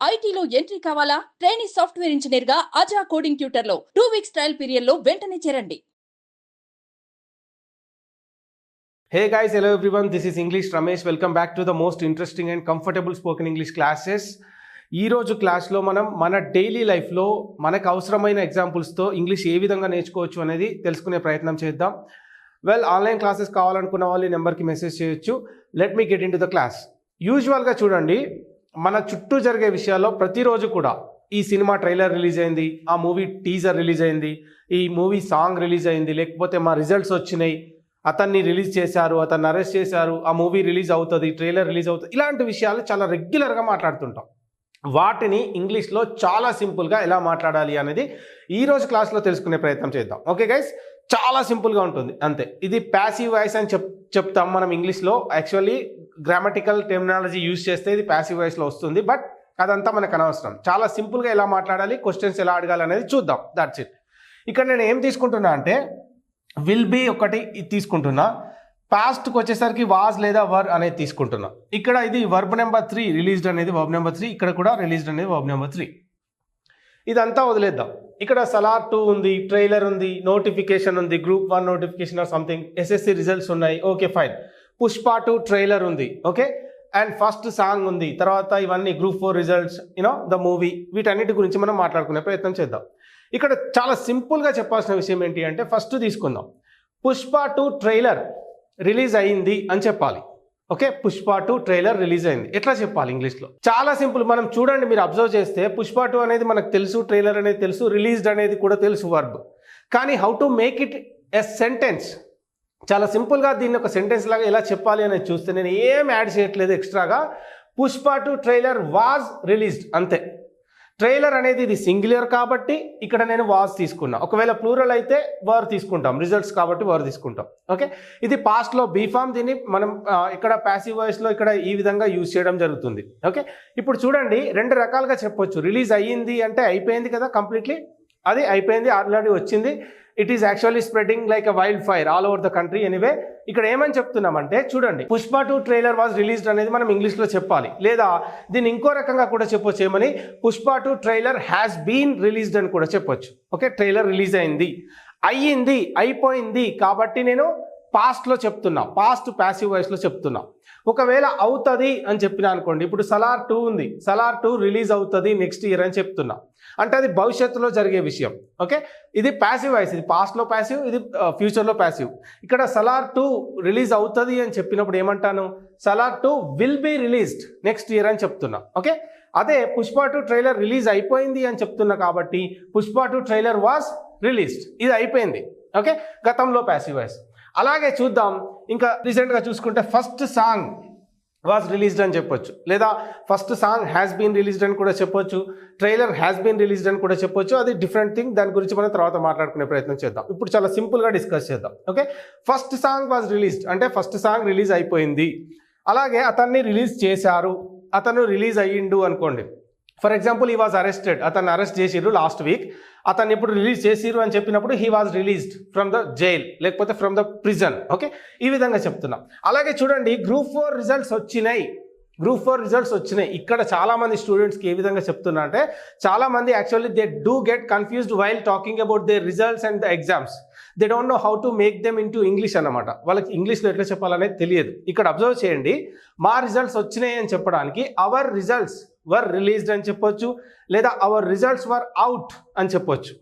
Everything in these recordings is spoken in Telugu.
ఐటీలో ఎంట్రీ కావాలా? ట్రైనీ సాఫ్ట్వేర్ ఇంజనీర్ గా అజా కోడింగ్ ట్యూటర్ లో 2 వీక్స్ ట్రయల్ పీరియడ్ లో వెంటనే చేరండి. Hey guys, hello everyone. This is English Ramesh. Welcome back to the most interesting and comfortable spoken English classes. ఈ రోజు క్లాస్లో మనం మన డైలీ లైఫ్లో మనకు అవసరమైన ఎగ్జాంపుల్స్తో ఇంగ్లీష్ ఏ విధంగా నేర్చుకోవచ్చు అనేది తెలుసుకునే ప్రయత్నం చేద్దాం. ఆన్లైన్ క్లాసెస్ కావాలనుకున్న వాళ్ళు ఈ నెంబర్కి మెసేజ్ చేయొచ్చు. Let me get in to the class. యూజువల్గా చూడండి, మన చుట్టూ జరిగే విషయాల్లో ప్రతిరోజు కూడా ఈ సినిమా ట్రైలర్ రిలీజ్ అయింది, ఆ మూవీ టీజర్ రిలీజ్ అయింది, ఈ మూవీ సాంగ్ రిలీజ్ అయింది, లేకపోతే మా రిజల్ట్స్ వచ్చినాయి, అతన్ని రిలీజ్ చేశారు, అతన్ని అరెస్ట్ చేశారు, ఆ మూవీ రిలీజ్ అవుతుంది, ట్రైలర్ రిలీజ్ అవుతుంది, ఇలాంటి విషయాలు చాలా రెగ్యులర్గా మాట్లాడుతుంటాం. వాటిని ఇంగ్లీష్లో చాలా సింపుల్గా ఎలా మాట్లాడాలి అనేది ఈరోజు క్లాస్లో తెలుసుకునే ప్రయత్నం చేద్దాం. ఓకే గైస్, చాలా సింపుల్గా ఉంటుంది అంతే. ఇది ప్యాసివ్ వాయిస్ అని చెప్తాం మనం ఇంగ్లీష్లో. యాక్చువల్లీ గ్రామటికల్ టెర్మినాలజీ యూజ్ చేస్తే ఇది ప్యాసివ్ వాయిస్లో వస్తుంది, బట్ అదంతా మనకు అనవసరం. చాలా సింపుల్గా ఎలా మాట్లాడాలి, క్వశ్చన్స్ ఎలా అడగాలి అనేది చూద్దాం. That's it. ఇక్కడ నేను ఏం తీసుకుంటున్నా అంటే విల్ బీ ఒకటి తీసుకుంటున్నా, పాస్ట్కి వచ్చేసరికి వాజ్ లేదా వర్ అనేది తీసుకుంటున్నా. ఇక్కడ ఇది వర్బ్ నెంబర్ 3 రిలీజ్డ్ అనేది వర్బ్ నెంబర్ 3, ఇక్కడ కూడా రిలీజ్డ్ అనేది వర్బ్ నెంబర్ 3. ఇదంతా వదిలేద్దాం. ఇక్కడ సలార్ 2 ఉంది, ట్రైలర్ ఉంది, నోటిఫికేషన్ ఉంది, group 1 notification or something, SSC results ఉన్నాయి, ఓకే ఫైన్. పుష్ప 2 ట్రైలర్ ఉంది, ఓకే, అండ్ ఫస్ట్ సాంగ్ ఉంది, తర్వాత ఇవన్నీ గ్రూప్ 4 రిజల్ట్స్, ద మూవీ, వీటన్నిటి గురించి మనం మాట్లాడుకునే ప్రయత్నం చేద్దాం. ఇక్కడ చాలా సింపుల్గా చెప్పాల్సిన విషయం ఏంటి అంటే ఫస్ట్ తీసుకుందాం. పుష్ప 2 ట్రైలర్ రిలీజ్ అయింది అని చెప్పాలి. ఓకే, పుష్ప 2 ట్రైలర్ రిలీజ్ అయింది. ఎట్లా చెప్పాలి ఇంగ్లీష్లో? చాలా సింపుల్. మనం చూడండి, మీరు అబ్జర్వ్ చేస్తే పుష్ప 2 అనేది మనకు తెలుసు, ట్రైలర్ అనేది తెలుసు, రిలీజ్డ్ అనేది కూడా తెలుసు వర్బ్. కానీ how to make it a sentence, చాలా సింపుల్గా దీన్ని ఒక సెంటెన్స్ లాగా ఎలా చెప్పాలి అనేది చూస్తే నేను ఏం యాడ్ చేయట్లేదు ఎక్స్ట్రాగా. పుష్ప 2 ట్రైలర్ వాజ్ రిలీజ్డ్ అంతే. ట్రైలర్ అనేది ఇది సింగులర్ కాబట్టి ఇక్కడ నేను వాజ్ తీసుకున్నా. ఒకవేళ ప్లూరల్ అయితే వర్ తీసుకుంటాం, రిజల్ట్స్ కాబట్టి వర్ తీసుకుంటాం. ఓకే, ఇది పాస్ట్లో బీ ఫామ్, దీన్ని మనం ఇక్కడ ప్యాసివ్ వాయిస్లో ఇక్కడ ఈ విధంగా యూజ్ చేయడం జరుగుతుంది. ఓకే, ఇప్పుడు చూడండి, రెండు రకాలుగా చెప్పొచ్చు. రిలీజ్ అయ్యింది అంటే అయిపోయింది కదా, కంప్లీట్లీ అది అయిపోయింది, ఆల్రెడీ వచ్చింది. It is actually spreading like a wild fire all over the country. Anyway, ఇక్కడ ఏమని చెప్తున్నామంటే చూడండి, పుష్ప 2 ట్రైలర్ వాజ్ రిలీజ్డ్ అనేది మనం ఇంగ్లీష్లో చెప్పాలి. లేదా దీన్ని ఇంకో రకంగా కూడా చెప్పొచ్చు, ఏమని, Pushpa 2 trailer has been released అని కూడా చెప్పొచ్చు. ఓకే, ట్రైలర్ రిలీజ్ అయింది, అయ్యింది, అయిపోయింది కాబట్టి నేను పాస్ట్లో చెప్తున్నా, పాస్ట్ ప్యాసివ్ వాయిస్లో చెప్తున్నా. ఒకవేళ అవుతుంది అని చెప్పినా అనుకోండి, ఇప్పుడు సలార్ 2 ఉంది, సలార్ 2 రిలీజ్ అవుతుంది నెక్స్ట్ ఇయర్ అని చెప్తున్నా, అంటే అది భవిష్యత్తులో జరిగే విషయం. ఓకే, ఇది ప్యాసివ్ వాయిస్, ఇది పాస్ట్లో ప్యాసివ్, ఇది ఫ్యూచర్లో ప్యాసివ్. ఇక్కడ సలార్ 2 రిలీజ్ అవుతుంది అని చెప్పినప్పుడు ఏమంటాను, Salaar 2 will be released next year అని చెప్తున్నా. ఓకే, అదే పుష్ప 2 ట్రైలర్ రిలీజ్ అయిపోయింది అని చెప్తున్నా కాబట్టి పుష్ప 2 ట్రైలర్ వాజ్ రిలీజ్డ్, ఇది అయిపోయింది. ఓకే, గతంలో ప్యాసివ్ వాయిస్. అలాగే చూద్దాం, ఇంకా రీసెంట్గా చూసుకుంటే ఫస్ట్ సాంగ్ వాజ్ రిలీజ్డ్ అని చెప్పొచ్చు, లేదా first song has been released అని కూడా చెప్పొచ్చు, ట్రైలర్ హ్యాస్ బీన్ రిలీజ్డ్ అని కూడా చెప్పొచ్చు. అది డిఫరెంట్ థింగ్, దాని గురించి మనం తర్వాత మాట్లాడుకునే ప్రయత్నం చేద్దాం. ఇప్పుడు చాలా సింపుల్గా డిస్కస్ చేద్దాం. Okay, first song was released అంటే ఫస్ట్ సాంగ్ రిలీజ్ అయిపోయింది. అలాగే అతన్ని రిలీజ్ చేశారు, అతను రిలీజ్ అయ్యిండు అనుకోండి. For example, he was arrested, అతన్ని అరెస్ట్ చేసిర్రు లాస్ట్ వీక్, అతన్ని ఇప్పుడు రిలీజ్ చేసిర్రు అని చెప్పినప్పుడు he was released from the jail, లేకపోతే ఫ్రమ్ ద ప్రిజన్. ఓకే, ఈ విధంగా చెప్తున్నాం. అలాగే చూడండి, గ్రూప్ 4 రిజల్ట్స్ వచ్చినాయి, గ్రూప్ 4 రిజల్ట్స్ వచ్చినాయి. ఇక్కడ చాలామంది స్టూడెంట్స్కి ఏ విధంగా చెప్తున్నా అంటే చాలామంది actually they do get confused while talking about their results and the exams. They don't know how to make them in to English అన్నమాట. వాళ్ళకి ఇంగ్లీష్లో ఎట్లా చెప్పాలనేది తెలియదు. ఇక్కడ అబ్జర్వ్ చేయండి, మా రిజల్ట్స్ వచ్చినాయి అని చెప్పడానికి అవర్ రిజల్ట్స్ వర్ రిలీజ్డ్ అని చెప్పొచ్చు, లేదా అవర్ రిజల్ట్స్ వర్ అవుట్ అని చెప్పొచ్చు.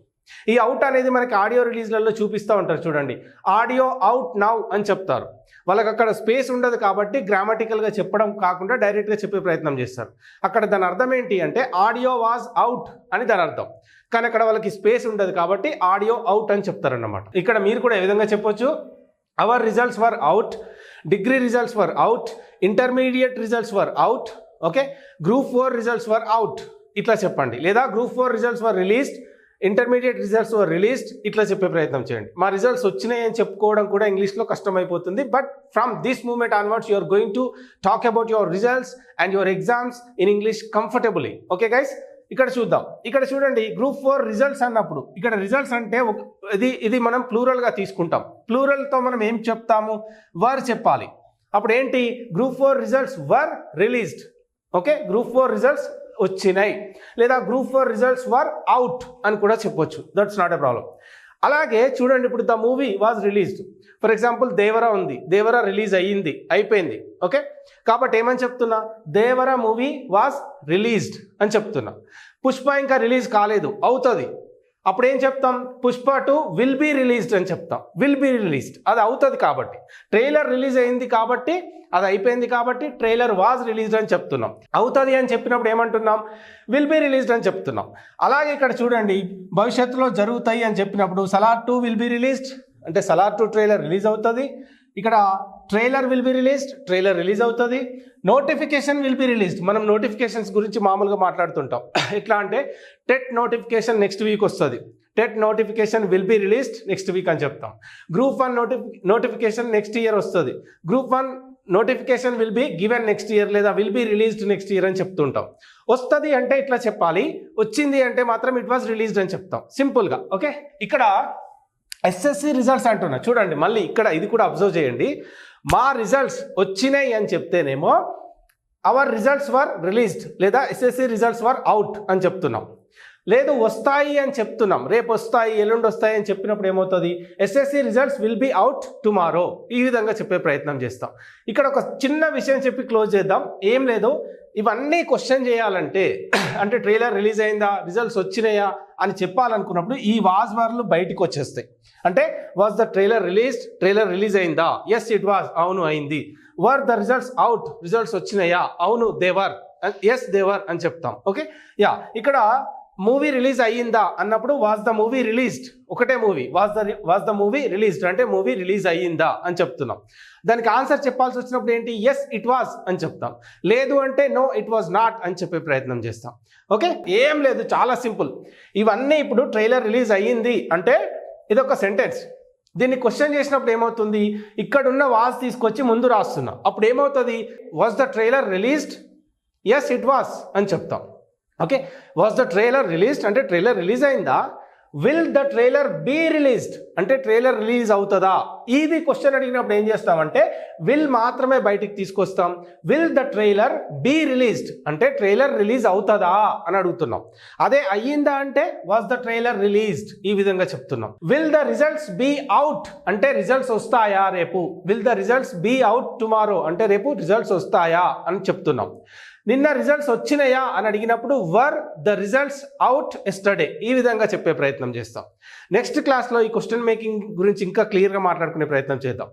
ఈ అవుట్ అనేది మనకి ఆడియో రిలీజ్లలో చూపిస్తూ ఉంటారు చూడండి, ఆడియో అవుట్ నౌ అని చెప్తారు. వాళ్ళకి అక్కడ స్పేస్ ఉండదు కాబట్టి గ్రామటికల్గా చెప్పడం కాకుండా డైరెక్ట్గా చెప్పే ప్రయత్నం చేస్తారు. అక్కడ దాని అర్థం ఏంటి అంటే ఆడియో వాజ్ అవుట్ అని దాని అర్థం, కానీ అక్కడ వాళ్ళకి స్పేస్ ఉండదు కాబట్టి ఆడియో అవుట్ అని చెప్తారన్నమాట. ఇక్కడ మీరు కూడా ఏ విధంగా చెప్పొచ్చు, hour results were out, degree results were out, intermediate results were out. Okay, group 4 results were out ఇట్లా చెప్పండి, లేదా group 4 results were released, intermediate results were released ఇట్లా చెప్పే ప్రయత్నం చేయండి. మా రిజల్ట్స్ వచ్చినాయి అని చెప్పుకోవడం కూడా ఇంగ్లీష్లో కష్టమైపోతుంది. But from this moment onwards you are going to talk about your results and your exams in English comfortably. Okay guys, ఇక్కడ చూద్దాం. ఇక్కడ చూడండి, గ్రూప్ 4 రిజల్ట్స్ అన్నప్పుడు ఇక్కడ రిజల్ట్స్ అంటే ఇది మనం ప్లూరల్గా తీసుకుంటాం. ప్లూరల్తో మనం ఏం చెప్తాము, వర్ చెప్పాలి. అప్పుడు ఏంటి, group 4 results were released. Okay, group 4 results వచ్చినాయి, లేదా గ్రూప్ 4 రిజల్ట్స్ వర్ అవుట్ అని కూడా చెప్పొచ్చు. That's not a problem. అలాగే చూడండి, ఇప్పుడు the movie was released. For example Devara ఉంది, దేవరా రిలీజ్ అయ్యింది, అయిపోయింది. ఓకే, కాబట్టి ఏమని చెప్తున్నా, దేవరా మూవీ వాజ్ రిలీజ్డ్ అని చెప్తున్నా. పుష్ప ఇంకా రిలీజ్ కాలేదు, అవుతుంది. అప్పుడు ఏం చెప్తాం, పుష్ప 2 విల్ బీ రిలీజ్డ్ అని చెప్తాం. విల్ బీ రిలీజ్డ్ అది అవుతుంది కాబట్టి, ట్రైలర్ రిలీజ్ అయింది కాబట్టి, అది అయిపోయింది కాబట్టి ట్రైలర్ వాజ్ రిలీజ్డ్ అని చెప్తున్నాం. అవుతుంది అని చెప్పినప్పుడు ఏమంటున్నాం, విల్ బీ రిలీజ్డ్ అని చెప్తున్నాం. అలాగే ఇక్కడ చూడండి, భవిష్యత్తులో జరుగుతాయి అని చెప్పినప్పుడు సలార్ 2 విల్ బీ రిలీజ్డ్ అంటే సలార్ 2 ట్రైలర్ రిలీజ్ అవుతుంది. ఇక్కడ trailer will be released, trailer release అవుతుంది. నోటిఫికేషన్ విల్ బి రిలీజ్డ్, మనం నోటిఫికేషన్స్ గురించి మామూలుగా మాట్లాడుతుంటాం. ఎట్లా అంటే టెట్ నోటిఫికేషన్ నెక్స్ట్ వీక్ వస్తుంది, TET notification will be released next week అని చెప్తాం. గ్రూప్ 1 నోటిఫికేషన్ నెక్స్ట్ ఇయర్ వస్తుంది, group 1 notification will be given next year, లేదా will be released next year అని చెప్తుంటాం. వస్తుంది అంటే ఇట్లా చెప్పాలి, వచ్చింది అంటే మాత్రం ఇట్ వాజ్ రిలీజ్డ్ అని చెప్తాం సింపుల్గా. ఓకే, ఇక్కడ ఎస్ఎస్సి రిజల్ట్స్ అంటున్నా చూడండి, మళ్ళీ ఇక్కడ ఇది కూడా అబ్జర్వ్ చేయండి. మా రిజల్ట్స్ వచ్చినాయి అని చెప్తేనేమో అవర్ రిజల్ట్స్ వర్ రిలీజ్డ్, లేదా ఎస్ఎస్సి రిజల్ట్స్ వర్ అవుట్ అని చెప్తున్నాం. లేదు వస్తాయి అని చెప్తున్నాం, రేపు వస్తాయి, ఎల్లుండి వస్తాయి అని చెప్పినప్పుడు ఏమవుతుంది, SSC results will be out tomorrow, ఈ విధంగా చెప్పే ప్రయత్నం చేస్తాం. ఇక్కడ ఒక చిన్న విషయం చెప్పి క్లోజ్ చేద్దాం. ఏం లేదు, ఇవన్నీ క్వశ్చన్ చేయాలంటే అంటే ట్రైలర్ రిలీజ్ అయిందా, రిజల్ట్స్ వచ్చినాయా అని చెప్పాలనుకున్నప్పుడు ఈ వాజ్ వర్లు బయటికి వచ్చేస్తాయి. అంటే was the trailer released, trailer release అయిందా, ఎస్ ఇట్ వాజ్, అవును అయింది. Were the results out, results వచ్చినాయా, అవును దేవర్, ఎస్ దేవర్ అని చెప్తాం. ఓకే, యా, ఇక్కడ మూవీ రిలీజ్ అయ్యిందా అన్నప్పుడు వాజ్ ద మూవీ రిలీజ్డ్, ఒకటే movie, was the movie released అంటే మూవీ రిలీజ్ అయ్యిందా అని చెప్తున్నాం. దానికి ఆన్సర్ చెప్పాల్సి వచ్చినప్పుడు ఏంటి, ఎస్ ఇట్ వాజ్ అని చెప్తాం. లేదు అంటే నో ఇట్ వాజ్ నాట్ అని చెప్పే ప్రయత్నం చేస్తాం. ఓకే, ఏం లేదు, చాలా సింపుల్. ఇవన్నీ ఇప్పుడు ట్రైలర్ రిలీజ్ అయ్యింది అంటే ఇదొక సెంటెన్స్. దీన్ని క్వశ్చన్ చేసినప్పుడు ఏమవుతుంది, ఇక్కడున్న వాజ్ తీసుకొచ్చి ముందు రాస్తున్నా, అప్పుడు ఏమవుతుంది, was the trailer released, yes it was అని చెప్తాం. Okay, was the trailer released అంటే ట్రైలర్ రిలీజ్ అయిందా, will the trailer be released అంటే ట్రైలర్ రిలీజ్ అవుతుందా. ఇది క్వశ్చన్ అడిగినప్పుడు ఏం చేస్తామంటే విల్ మాత్రమే బయటికి తీసుకొస్తాం. Will the trailer be released అంటే ట్రైలర్ రిలీజ్ అవుతుందా అని అడుగుతున్నాం. అదే అయ్యిందా అంటే వాజ్ ద ట్రైలర్ రిలీజ్డ్, ఈ విధంగా చెప్తున్నాం. Will the results be out అంటే రిజల్ట్స్ వస్తాయా రేపు, will the results be out tomorrow అంటే రేపు రిజల్ట్స్ వస్తాయా అని చెప్తున్నాం. నిన్న రిజల్ట్స్ వచ్చినాయా అని అడిగినప్పుడు were the results out yesterday, ఈ విధంగా చెప్పే ప్రయత్నం చేస్తాం. నెక్స్ట్ క్లాస్లో ఈ క్వశ్చన్ మేకింగ్ గురించి ఇంకా క్లియర్గా మాట్లాడుకునే ప్రయత్నం చేద్దాం.